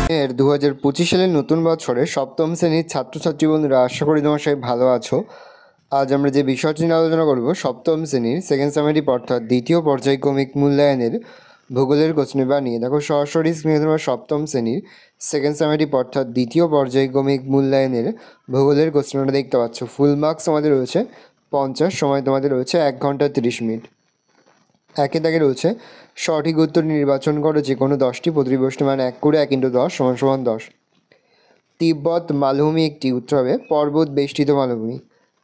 2025 সালের নতুন বছরে সপ্তম শ্রেণীর ছাত্রছাত্রী বন্ধুরা, আশা করি তোমার সবাই ভালো আছো। আজ আমরা যে বিষয়টি নিয়ে আলোচনা করব, সপ্তম শ্রেণীর সেকেন্ড সামেটিভ অর্থাৎ দ্বিতীয় পর্যায়ক্রমিক মূল্যায়নের ভূগোলের কোশ্চেন পেপার নিয়ে। দেখো সরাসরি স্ক্রিনে তোমার সপ্তম শ্রেণীর সেকেন্ড সামেটিভ অর্থাৎ দ্বিতীয় পর্যায়ক্রমিক মূল্যায়নের ভূগোলের কোশ্চেন পেপারটা দেখতে পাচ্ছ। ফুল মার্কস আমাদের রয়েছে 50, সময় তোমাদের রয়েছে 1 ঘন্টা 30 মিনিট। একে দাগে রয়েছে সঠিক উত্তর নির্বাচন করো যে কোনো 10টি, প্রতিটি প্রশ্নের মান 1 করে 1 × 10 = 10। তিব্বত মালভূমি একটি উত্তর হবে পর্বত বেষ্টিত মালভূমি।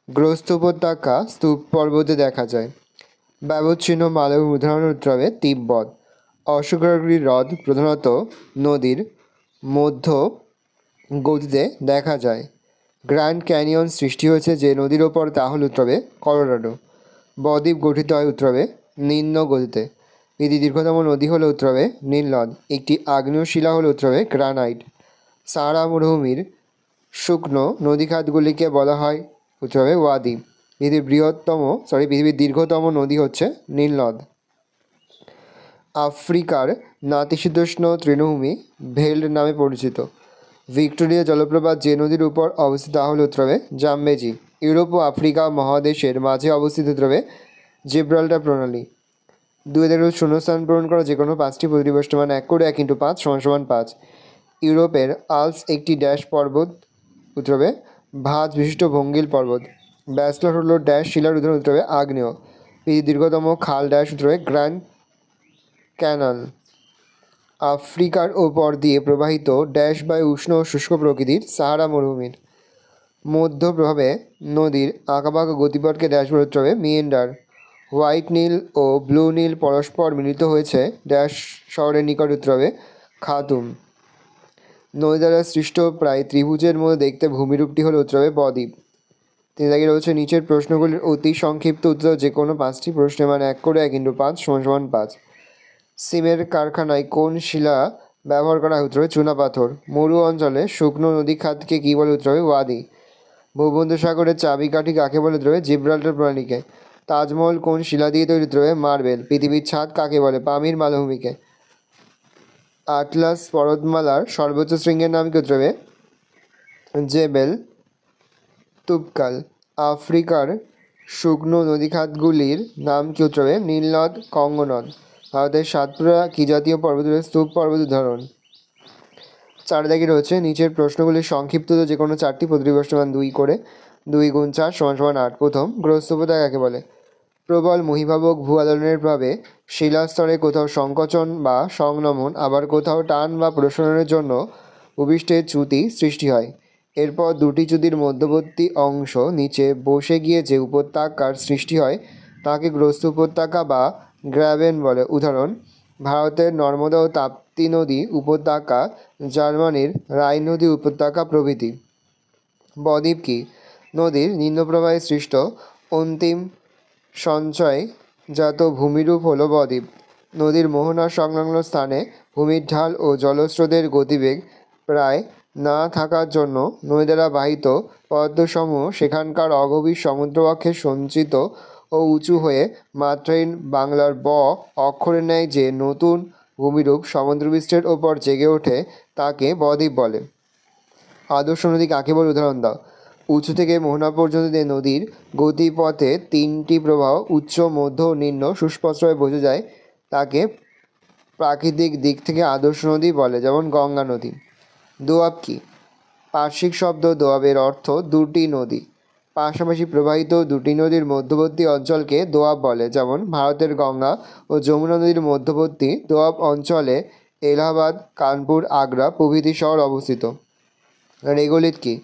গ্রস্ত উপত্যকা স্তূপ পর্বতে দেখা যায়। ব্যবচ্ছিন্ন মালভূমি উদাহরণ উত্তর হবে তিব্বত। অশোকগিরি হ্রদ প্রধানত নদীর মধ্য গতিতে দেখা যায়। গ্র্যান্ড ক্যানিয়ন সৃষ্টি হয়েছে যে নদীর ওপর, তা হল উত্তর হবে কলোরাডো। বদ্বীপ গঠিত হয় উত্তর হবে নিম্ন গতিতে। পৃথিবীর দীর্ঘতম নদী হলো উত্তর হবে নীল নদ। একটি আগ্নেয় শিলা হলো উত্তর হবে গ্রানাইট। সাহারা মরুভূমির শুকনো নদীখাতগুলিকে বলা হয় উত্তর হবে ওয়াদি। পৃথিবীর দীর্ঘতম নদী হচ্ছে নীল নদ। আফ্রিকার নাতিশীতোষ্ণ তৃণভূমি ভেল্ড নামে পরিচিত। ভিক্টোরিয়া জলপ্রপাত যে নদীর উপর অবস্থিত, তা হল উত্তর হবে জামবেজি। ইউরোপ ও আফ্রিকা মহাদেশের মাঝে অবস্থিত উত্তর হবে জিব্রাল্টার প্রণালী। 2000 শূন্যস্থান পূরণ করা যে কোনো 5টি, প্রতিটি প্রশ্নের মান 1 করে 1 × 5 = 5। ইউরোপের আল্পস একটি ড্যাশ পর্বত, উত্তর হবে ভাঁজ বিশিষ্ট ভঙ্গিল পর্বত। ব্যাসল্ট হলো ড্যাশ শিলার উদাহরণ, উত্তর হবে আগ্নেয়। পৃথিবীর দীর্ঘতম খাল ড্যাশ, উত্তর হবে গ্র্যান্ড ক্যানাল। আফ্রিকার ওপর দিয়ে প্রবাহিত ড্যাশ বায়ু উষ্ণ ও শুষ্ক প্রকৃতির সাহারা মরুভূমির। মধ্য প্রভাবে নদীর আঁকাবাঁকা গতিপথকে ড্যাশ বলে, উত্তর হবে মিয়েন্ডার। হোয়াইট নীল ও ব্লু নীল পরস্পর মিলিত হয়েছে ড্যাশ শহরের নিকট, উত্তর হবে খাতুম। নদী দ্বারা সৃষ্ট প্রায় ত্রিভুজের মধ্যে দেখতে ভূমিরূপটি হলো উত্তর হবে বদ্বীপ। তিনি দাগে রয়েছে নিচের প্রশ্নগুলির অতি সংক্ষিপ্ত উত্তর যে কোনো 5টি, প্রশ্নের মান 1 করে 1 × 5 = 5। সিমের কারখানায় কোন শিলা ব্যবহার করা হয়, উত্তর হবে চুনাপাথর। মরু অঞ্চলে শুকনো নদী খাতকে কী বলে, উত্তর হবে ওয়াদি। ভূমধ্যসাগরের চাবিকাঠি কাকে বলে, উত্তর হবে জিব্রাল্টার প্রণালীকে। তাজমহল কোন শিলা দিয়ে তৈরি, উত্তর হবে মার্বেল। পৃথিবীর ছাদ কাকে বলে, পামির মালভূমিকে। আটলাস পর্বতমালার সর্বোচ্চ শৃঙ্গের নাম কি, উত্তর হবে জেবেল তুবকাল। আফ্রিকার শুকনো নদীখাতগুলির নাম কি, উত্তর হবে নীলনদ, কঙ্গো নদ। ভারতের সাতপুরা কি জাতীয় পর্বতের স্তূপ পর্বত উদাহরণ। 4 দাগে রয়েছে নিচের প্রশ্নগুলির সংক্ষিপ্ত যে কোনো 4টি, প্রতিটি প্রশ্নের মান 2 করে 2 × 4 = 8। প্রথম, গ্রস্ত উপত্যকা কাকে বলে? প্রবল মহিভাবক ভূ আলোড়নের প্রভাবে শিলাস্তরে কোথাও সংকোচন বা সংনমন, আবার কোথাও টান বা প্রসারণের জন্য ভূপৃষ্ঠের চ্যুতি সৃষ্টি হয়। এরপর দুটি চ্যুতির মধ্যবর্তী অংশ নিচে বসে গিয়ে যে উপত্যকার সৃষ্টি হয় তাকে গ্রস্ত উপত্যকা বা গ্র্যাবেন বলে। উদাহরণ: ভারতের নর্মদা ও তাপ্তি নদী উপত্যকা, জার্মানির রাইন নদী উপত্যকা প্রভৃতি। বদ্বীপ কি? নদীর নিম্নপ্রবাহে সৃষ্ট অন্তিম সঞ্চয়জাত ভূমিরূপ হল বদ্বীপ। নদীর মোহনা সংলগ্ন স্থানে ভূমির ঢাল ও জলস্রোতের গতিবেগ প্রায় না থাকার জন্য নদী দ্বারা বাহিত পদার্থসমূহ সেখানকার অগভীর সমুদ্রবক্ষে সঞ্চিত ও উঁচু হয়ে মাত্রাহীন বাংলার ব অক্ষরের ন্যায় যে নতুন ভূমিরূপ সমুদ্রপৃষ্ঠের ওপর জেগে ওঠে তাকে বদ্বীপ বলে। আদর্শ নদী কাকে বলে, উদাহরণ দাও। উঁচু থেকে মোহনা পর্যন্ত যে নদীর গতিপথে 3টি প্রবাহ উচ্চ, মধ্য ও নিম্ন সুস্পষ্টভাবে বোঝা যায় তাকে প্রাকৃতিক দিক থেকে আদর্শ নদী বলে, যেমন গঙ্গা নদী। দোআব কি? পার্শ্বিক শব্দ দোআবের অর্থ দুটি নদী। পাশাপাশি প্রবাহিত দুটি নদীর মধ্যবর্তী অঞ্চলকে দোআব বলে, যেমন ভারতের গঙ্গা ও যমুনা নদীর মধ্যবর্তী দোআব অঞ্চলে এলাহাবাদ, কানপুর, আগ্রা প্রভৃতি শহর অবস্থিত। রেগোলিথ কি?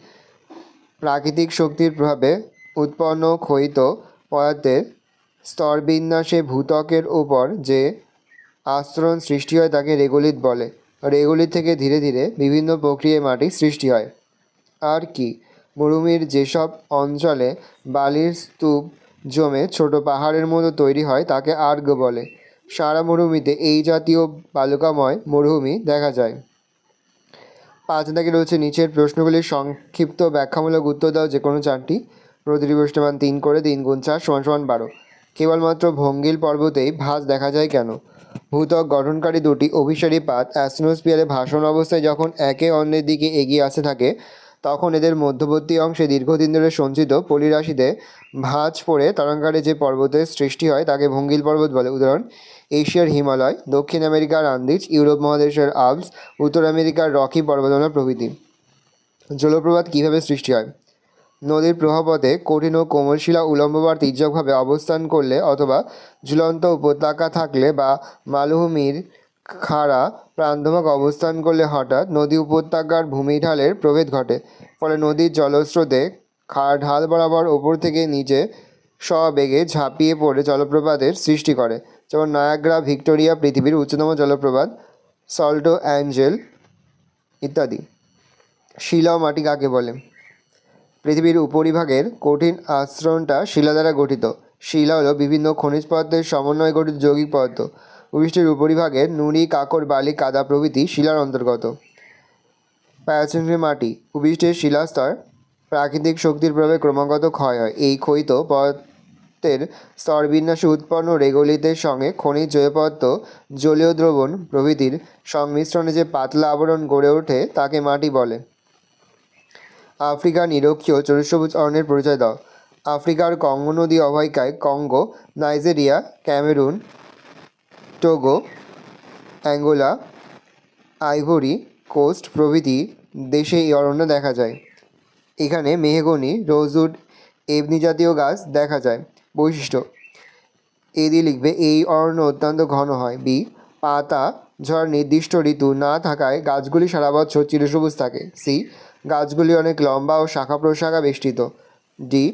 প্রাকৃতিক শক্তির প্রভাবে উৎপন্ন ক্ষয়িত পদার্থের স্তরবিন্যাসে ভূত্বকের ওপর যে আস্তরণ সৃষ্টি হয় তাকে রেগোলিথ বলে। রেগোলিথ থেকে ধীরে ধীরে বিভিন্ন প্রক্রিয়ায় মাটির সৃষ্টি হয়। আর কি? মরুভূমির যেসব অঞ্চলে বালির স্তূপ জমে ছোট পাহাড়ের মতো তৈরি হয় তাকে আর্গ বলে। সারা মরুভূমিতে এই জাতীয় বালুকাময় মরুভূমি দেখা যায়। 5 দাগে রয়েছে নিচের প্রশ্নগুলির সংক্ষিপ্ত ব্যাখ্যামূলক উত্তর দাও যে কোনো 4টি, প্রতিটি প্রশ্নের মান 3 করে 3 × 4 = 12। কেবলমাত্র ভঙ্গিল পর্বতেই ভাঁজ দেখা যায় কেন? ভূত্বক গঠনকারী দুটি অভিসারী পাত অ্যাস্ট্রোস্ফিয়ারে ভাসমান অবস্থায় যখন একে অন্যের দিকে এগিয়ে আসতে থাকে তখন এদের মধ্যবর্তী অংশে দীর্ঘদিন ধরে সঞ্চিত পলিরাশিতে ভাঁজ পড়ে তরঙ্গাকারে যে পর্বতের সৃষ্টি হয় তাকে ভঙ্গিল পর্বত বলে। উদাহরণ: এশিয়ার হিমালয়, দক্ষিণ আমেরিকার আন্দিজ, ইউরোপ মহাদেশের আল্পস, উত্তর আমেরিকার রকি পর্বতমালা প্রভৃতি। জলপ্রপাত কীভাবে সৃষ্টি হয়? নদীর প্রবাহপথে কঠিন ও কোমল শিলা উল্লম্ব বা তির্যকভাবে অবস্থান করলে অথবা ঝুলন্ত উপত্যকা থাকলে বা মালভূমির খাড়া প্রান্তভাগ অবস্থান করলে হঠাৎ নদী উপত্যকার ভূমিঢালের প্রভেদ ঘটে। ফলে নদীর জলস্রোতে ঢাল বরাবর ওপর থেকে নিচে সবেগে ঝাঁপিয়ে পড়ে জলপ্রপাতের সৃষ্টি করে। যেমন নায়াগ্রা, ভিক্টোরিয়া পৃথিবীর উচ্চতম জলপ্রপাত, সল্টো অ্যাঞ্জেল ইত্যাদি। শিলা ও মাটি কাকে বলে? পৃথিবীর উপরিভাগের কঠিন আস্তরণটা শিলা দ্বারা গঠিত। শিলা হলো বিভিন্ন খনিজ পদার্থের সমন্বয়ে গঠিত যৌগিক পদার্থ। ভূপৃষ্ঠের উপরিভাগের নুড়ি, কাকর, বালি, কাদা প্রভৃতি শিলার অন্তর্গত। প্যারাসেন্ট্রি মাটি। ভূপৃষ্ঠের শিলাস্তর প্রাকৃতিক শক্তির প্রভাবে ক্রমাগত ক্ষয় হয়। এই ক্ষয়িত পদার্থের স্তরবিন্যাসে উৎপন্ন রেগলিতের সঙ্গে খনিজ জৈব পদার্থ, জলীয় দ্রবণ প্রভৃতির সংমিশ্রণে যে পাতলা আবরণ গড়ে ওঠে তাকে মাটি বলে। আফ্রিকার নিরক্ষীয় চতুষ্সবুজ অরণ্যের পরিচয় দাও। আফ্রিকার কঙ্গো নদী অববাহিকায় Congo, Nigeria, Cameroon, Togo, Angola, Ivory Coast প্রভৃতি দেশে এই অরণ্য দেখা যায়। এখানে মেহগনি, রোজউড, এবনি জাতীয় গাছ দেখা যায়। বৈশিষ্ট্য: এ দিয়ে লিখবে এই অরণ্য অত্যন্ত ঘন হয়। বি, পাতা ঝড় নির্দিষ্ট ঋতু না থাকায় গাছগুলি সারা বছর চিরসবুজ থাকে। সি, গাছগুলি অনেক লম্বা ও শাখা প্রশাখা বেষ্টিত। ডি,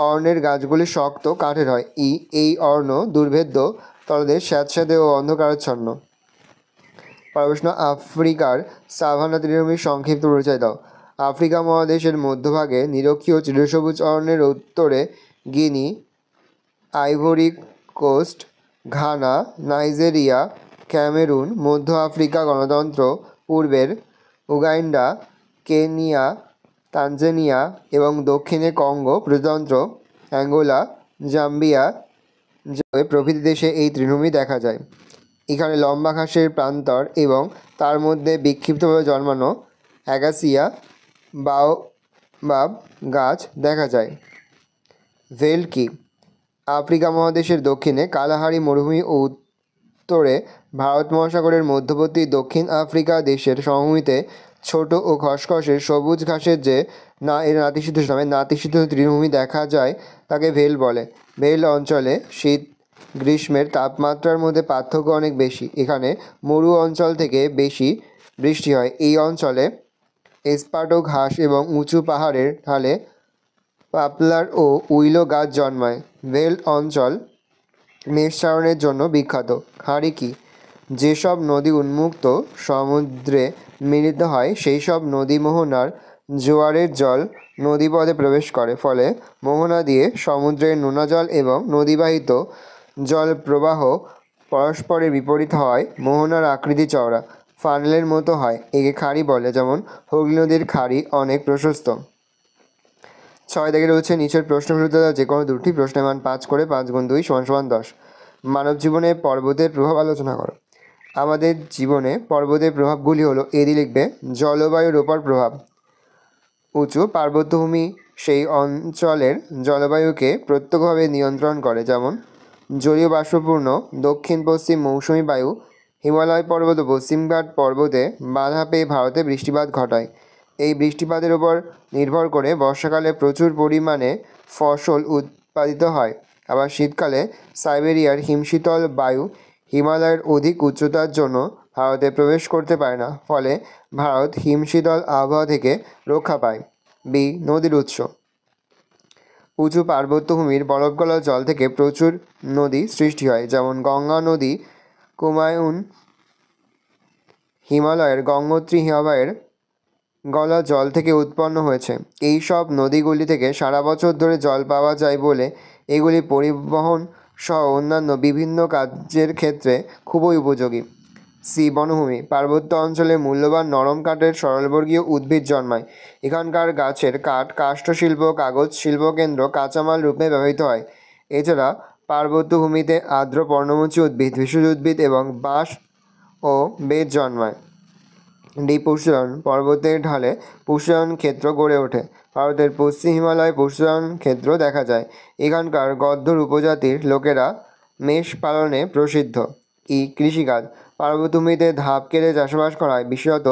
অরণ্যের গাছগুলি শক্ত কাঠের হয়। ই, এই অরণ্য দুর্ভেদ্য তলদেশ স্যাঁতসেঁতে ও অন্ধকারাচ্ছন্ন। প্রশ্ন: আফ্রিকার সাভানা তৃণভূমির সংক্ষিপ্ত পরিচয় দাও। আফ্রিকা মহাদেশের মধ্যভাগে নিরক্ষীয় চিরসবুজ অরণ্যের উত্তরে Guinea, Ivory Coast, Ghana, Nigeria, Cameroon, মধ্য আফ্রিকা গণতন্ত্র, পূর্বের উগান্ডা, কেনিয়া, তানজানিয়া এবং দক্ষিণে কঙ্গো প্রজাতন্ত্র, অ্যাঙ্গোলা, জাম্বিয়া প্রভৃতি দেশে এই তৃণভূমি দেখা যায়। এখানে লম্বা ঘাসের প্রান্তর এবং তার মধ্যে বিক্ষিপ্তভাবে জন্মানো অ্যাকাসিয়া, বাওবাব গাছ দেখা যায়। ভেল্ট কি? আফ্রিকা মহাদেশের দক্ষিণে কালাহারি মরুভূমি ও উত্তরে ভারত মহাসাগরের মধ্যবর্তী দক্ষিণ আফ্রিকা দেশের সমভূমিতে ছোট ও খসখসে সবুজ ঘাসের যে এর নাতিশীতোষ্ণ নামে নাতিশীতোষ্ণ তৃণভূমি দেখা যায় তাকে ভেল বলে। ভেল অঞ্চলে শীত গ্রীষ্মের তাপমাত্রার মধ্যে পার্থক্য অনেক বেশি। এখানে মরু অঞ্চল থেকে বেশি বৃষ্টি হয়। এই অঞ্চলে এসপার্টো ঘাস এবং উঁচু পাহাড়ের ঢালে পপলার ও উইলো গাছ জন্মায়। ভেল অঞ্চল মেষ চারণের জন্য বিখ্যাত। খাঁড়ি কি? যেসব নদী উন্মুক্ত সমুদ্রে মিলিত হয় সেই সব নদী মোহনার জোয়ারের জল নদীপথে প্রবেশ করে। ফলে মোহনা দিয়ে সমুদ্রের নোনা জল এবং নদীবাহিত জল প্রবাহ পরস্পরের বিপরীত হয়। মোহনার আকৃতি চওড়া, ফানেলের মতো হয়। একে খাঁড়ি বলে। যেমন হুগলি নদীর খাঁড়ি অনেক প্রশস্ত। 6 দাগে রয়েছে নিচের প্রশ্নের উত্তর দাও যে কোনো দুটি। প্রশ্নের মান 5 করে। 5 × 2 = 10। মানব জীবনে পর্বতের প্রভাব আলোচনা করো। আমাদের জীবনে পর্বতের প্রভাবগুলি হলো, এদি লিখবে জলবায়ুর ওপর প্রভাব। উঁচু পার্বত্যভূমি সেই অঞ্চলের জলবায়ুকে প্রত্যক্ষভাবে নিয়ন্ত্রণ করে। যেমন জলীয় বাষ্পপূর্ণ দক্ষিণ পশ্চিম মৌসুমী বায়ু হিমালয় পর্বত ও পশ্চিমঘাট পর্বতে বাধা পেয়ে ভারতে বৃষ্টিপাত ঘটায়। এই বৃষ্টিপাতের উপর নির্ভর করে বর্ষাকালে প্রচুর পরিমাণে ফসল উৎপাদিত হয়। আবার শীতকালে সাইবেরিয়ার হিমশীতল বায়ু হিমালয়ের অধিক উচ্চতার জন্য ভারতে প্রবেশ করতে পারে না। ফলে ভারত হিমশীতল আবহাওয়া থেকে রক্ষা পায়। বি, নদীর উৎস। উঁচু পার্বত্যভূমির বরফ গলা জল থেকে প্রচুর নদী সৃষ্টি হয়। যেমন গঙ্গা নদী কুমায়ুন হিমালয়ের গঙ্গোত্রী হিমবাহের গলা জল থেকে উৎপন্ন হয়েছে। এই সব নদীগুলি থেকে সারা বছর ধরে জল পাওয়া যায় বলে এগুলি পরিবহন সহ অন্যান্য বিভিন্ন কাজের ক্ষেত্রে খুবই উপযোগী। সি, বনভূমি। পার্বত্য অঞ্চলে মূল্যবান নরম কাঠের সরলবর্গীয় উদ্ভিদ জন্মায়। এখানকার গাছের কাঠ কাষ্ঠশিল্প, কাগজ শিল্পকেন্দ্র, কাঁচামাল রূপে ব্যবহৃত হয়। এছাড়া পার্বত্য ভূমিতে আর্দ্র পর্ণমোচী উদ্ভিদ, ভেষজ উদ্ভিদ এবং বাঁশ ও বেত জন্মায়। প্রশায়ন, পর্বতের ঢালে প্রশায়ন ক্ষেত্র গড়ে ওঠে। ভারতের পশ্চিম হিমালয়ে প্রশায়ন ক্ষেত্র দেখা যায়। এখানকার গদ্দর উপজাতির লোকেরা মেষ পালনে প্রসিদ্ধ। কৃষিকাজ, পার্বত্যভূমিতে ধাপ কেটে চাষবাস করা হয়। বিশেষত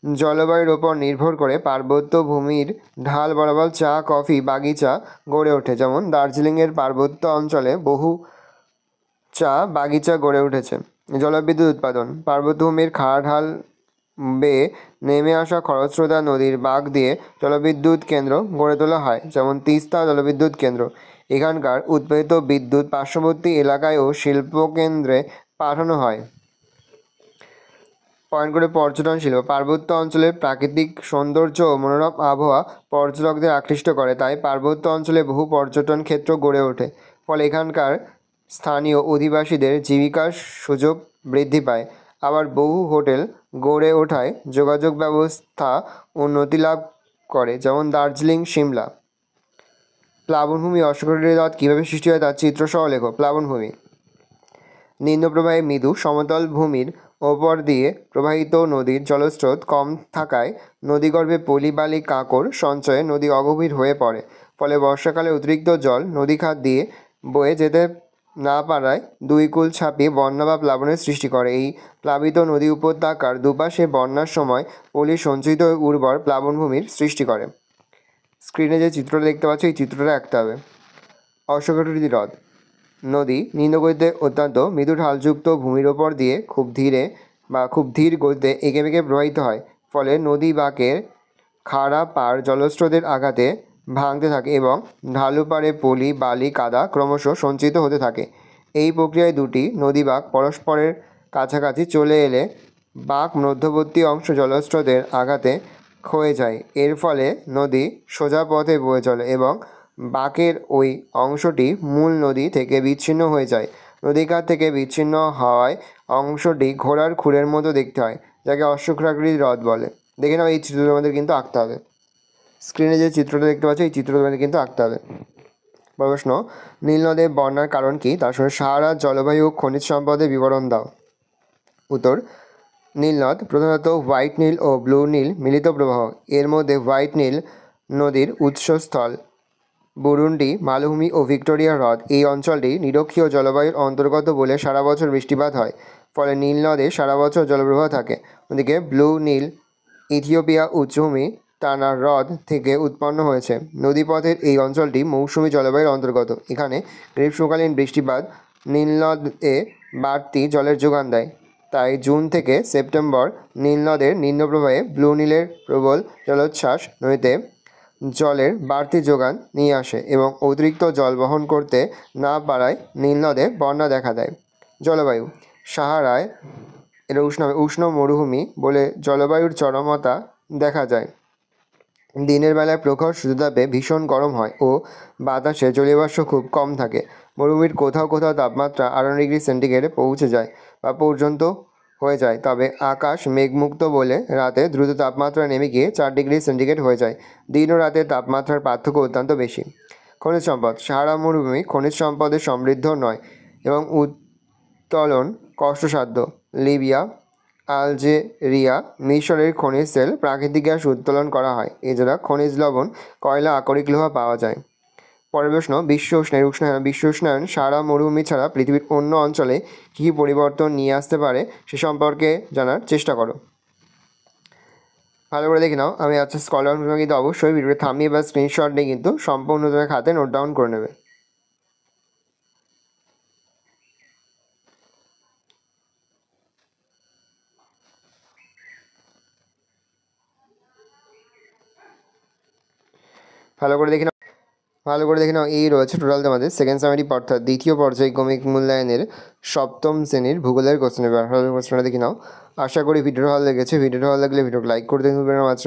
জলবায়ুর ওপর নির্ভর করে পার্বত্য ভূমির ঢাল বরাবর চা, কফি বাগিচা গড়ে ওঠে। যেমন দার্জিলিংয়ের পার্বত্য অঞ্চলে বহু চা বাগিচা গড়ে উঠেছে। জলবিদ্যুৎ উৎপাদন, পার্বত্যভূমির খাড়া ঢাল বেয়ে নেমে আসা খরস্রোতা নদীর বাঁক দিয়ে জলবিদ্যুৎ কেন্দ্র গড়ে তোলা হয়, যেমন তিস্তা জলবিদ্যুৎ কেন্দ্র। এখানকার উৎপাদিত বিদ্যুৎ পার্শ্ববর্তী এলাকায় ও শিল্পকেন্দ্রে পাঠানো হয়। পয়েন্ট করে পর্যটন শিল্প, পার্বত্য অঞ্চলের প্রাকৃতিক সৌন্দর্য ও মনোরম আবহাওয়া পর্যটকদের আকৃষ্ট করে, তাই পার্বত্য অঞ্চলে বহু পর্যটন ক্ষেত্র গড়ে ওঠে। ফলে এখানকার স্থানীয় অধিবাসীদের জীবিকার সুযোগ বৃদ্ধি পায়। আবার বহু হোটেল গড়ে ওঠায় যোগাযোগ ব্যবস্থা উন্নতি লাভ করে, যেমন দার্জিলিং, সিমলা। প্লাবনভূমি, অশ্বক্ষুরাকৃতি হ্রদ কীভাবে সৃষ্টি হয় তার চিত্রসহ লেখো। প্লাবনভূমি, নিম্নপ্রবাহে মৃদু সমতল ভূমির ওপর দিয়ে প্রবাহিত নদীর জলস্রোত কম থাকায় নদীগর্ভে পলি, বালি, কাঁকড় সঞ্চয়ে নদী অগভীর হয়ে পড়ে। ফলে বর্ষাকালে অতিরিক্ত জল নদীখাত দিয়ে বয়ে যেতে না পারায় দুই কূল ছাপিয়ে বন্যা বা প্লাবনের সৃষ্টি করে। এই প্লাবিত নদী উপত্যকার দুপাশে বন্যার সময় পলি সঞ্চিত হয়ে উর্বর প্লাবনভূমির সৃষ্টি করে। স্ক্রিনে যে চিত্রটা দেখতে পাচ্ছ, এই চিত্রটা আঁকতে হবে। অশ্বক্ষুরাকৃতি হ্রদ, নদী নিম্নগতিতে অত্যন্ত মৃদু ঢালযুক্ত ভূমির ওপর দিয়ে খুব ধীর গতিতে এঁকে বেঁকে প্রবাহিত হয়। ফলে নদী বাঁকের খাড়া পাড় জলস্রোতের আঘাতে ভাঙতে থাকে এবং ঢালু পাড়ে পলি, বালি, কাদা ক্রমশ সঞ্চিত হতে থাকে। এই প্রক্রিয়ায় দুটি নদী বাঁক পরস্পরের কাছাকাছি চলে এলে বাঁক মধ্যবর্তী অংশ জলস্রোতের আঘাতে ক্ষয়ে যায়। এর ফলে নদী সোজা পথে বয়ে চলে এবং বাঁকের ওই অংশটি মূল নদী থেকে বিচ্ছিন্ন হয়ে যায়। নদীকাত থেকে বিচ্ছিন্ন হওয়ায় অংশটি ঘোড়ার খুরের মতো দেখতে হয়, যাকে অশ্বক্ষুরাকৃতি হ্রদ বলে। দেখে নাও, এই চিত্রটা আমাদের কিন্তু আঁকতে হবে। স্ক্রিনে যে চিত্রটা দেখতে পাচ্ছ, এই চিত্রটা আমাদের কিন্তু আঁকতে হবে। প্রশ্ন, নীল নদের বন্যার কারণ কি? তার সঙ্গে সাহারার জলবায়ু ও খনিজ সম্পদের বিবরণ দাও। উত্তর, নীলনদ প্রধানত হোয়াইট নীল ও ব্লু নীল মিলিত প্রবাহ। এর মধ্যে হোয়াইট নীল নদীর উৎসস্থল বুরুন্ডি মালভূমি ও ভিক্টোরিয়া হ্রদ। এই অঞ্চলটি নিরক্ষীয় জলবায়ুর অন্তর্গত বলে সারা বছর বৃষ্টিপাত হয়। ফলে নীল নদে সারা বছর জলপ্রবাহ থাকে। ওদিকে ব্লু নীল ইথিওপিয়া উচ্চভূমি টানা হ্রদ থেকে উৎপন্ন হয়েছে। নদীপথের এই অঞ্চলটি মৌসুমী জলবায়ুর অন্তর্গত। এখানে গ্রীষ্মকালীন বৃষ্টিপাত নীলনদে বাড়তি জলের যোগান দেয়। তাই জুন থেকে সেপ্টেম্বর নীলনদের নিম্নপ্রবাহে ব্লু নীলের প্রবল জলোচ্ছ্বাস নদীতে জলের বাড়তি যোগান নিয়ে আসে এবং অতিরিক্ত জল বহন করতে না পারায় নীলনদে বন্যা দেখা দেয়। জলবায়ু, সাহারায় এটা উষ্ণ মরুভূমি বলে জলবায়ুর চরমতা দেখা যায়। দিনের বেলায় প্রখর সূর্যতাপে ভীষণ গরম হয় ও বাতাসে জলীয়বাষ্প খুব কম থাকে। মরুভূমির কোথাও কোথাও তাপমাত্রা 18 ডিগ্রি সেন্টিগ্রেডে পৌঁছে যায় বা পর্যন্ত হয়ে যায়। তবে আকাশ মেঘমুক্ত বলে রাতে দ্রুত তাপমাত্রা নেমে গিয়ে 4 ডিগ্রি সেন্টিগ্রেড হয়ে যায়। দিন ও রাতের তাপমাত্রার পার্থক্য অত্যন্ত বেশি। খনিজ সম্পদ, সাহারা মরুভূমি খনিজ সম্পদে সমৃদ্ধ নয় এবং উত্তোলন কষ্টসাধ্য। লিবিয়া, আলজেরিয়া, মিশরের খনিজ তেল, প্রাকৃতিক গ্যাস উত্তোলন করা হয়। এছাড়া খনিজ লবণ, কয়লা, আকরিক লোহা পাওয়া যায়। পরের প্রশ্ন, বিশ্ব উষ্ণায়ন সাহারা মরুভূমি ছাড়া পৃথিবীর অন্য অঞ্চলে কী পরিবর্তন নিয়ে আসতে পারে সে সম্পর্কে জানার চেষ্টা করো। ভালো করে দেখে নাও। আমি স্ক্রল ডাউন করে কিন্তু অবশ্যই ভিডিওটা থামিয়ে বা স্ক্রিনশট নিয়ে কিন্তু সম্পূর্ণ তোমার খাতে নোট ডাউন করে নেবে। ভালো করে দেখে নাও। এই রয়েছে টোটাল তোমাদের সেকেন্ড সামারি অর্থাৎ দ্বিতীয় পর্যায়ক্রমিক মূল্যায়নের সপ্তম শ্রেণীর ভূগোলের কোশ্চেন পেপার। ভালো কোশ্চেনটা দেখে নাও। আশা করি ভিডিওটা ভালো লেগেছে। ভিডিওটা ভালো লাগলে ভিডিওকে লাইক করে দিন,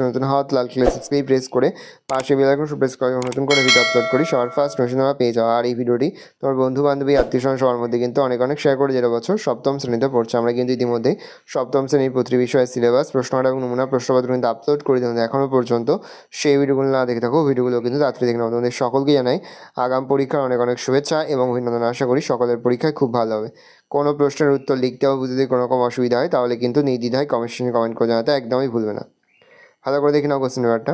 নতুন হাত লাল কালার সাবস্ক্রাইব প্রেস করে পাশে বেল আইকন প্রেস করে নতুন করে ভিডিও আপলোড করি সবার ফার্স্ট নোটিফিকেশন পেয়ে যাও। আর এই ভিডিওটি তোমার বন্ধু বান্ধবী আত্মীয়স্বজন সবার মধ্যে কিন্তু অনেক শেয়ার করে, যেটা বছর সপ্তম শ্রেণীতে পড়ছে। আমরা কিন্তু ইতিমধ্যে সপ্তম শ্রেণীর প্রতি বিষয়ের সিলেবাস, প্রশ্নটা এবং নমুনা প্রশ্নপত্র কিন্তু আপলোড করে দিলাম। এখনও পর্যন্ত সেই ভিডিওগুলো না দেখে থাকো, ভিডিওগুলো কিন্তু তাড়াতাড়ি দেখে নাও। তোমাদের সকলকে জানাই আগাম পরীক্ষার অনেক শুভেচ্ছা এবং অভিনন্দন। আশা করি সকলের পরীক্ষায় খুব ভালো হবে। কোনো প্রশ্নের উত্তর লিখতে বা বুঝতে কোনো রকম অসুবিধা হয় তাহলে কিন্তু নির্দ্বিধায় কমেন্ট সেকশনে কমেন্ট করে জানাতে একদমই ভুলবে না। ভালো করে দেখে নাও কোশ্চেন পেপারটা।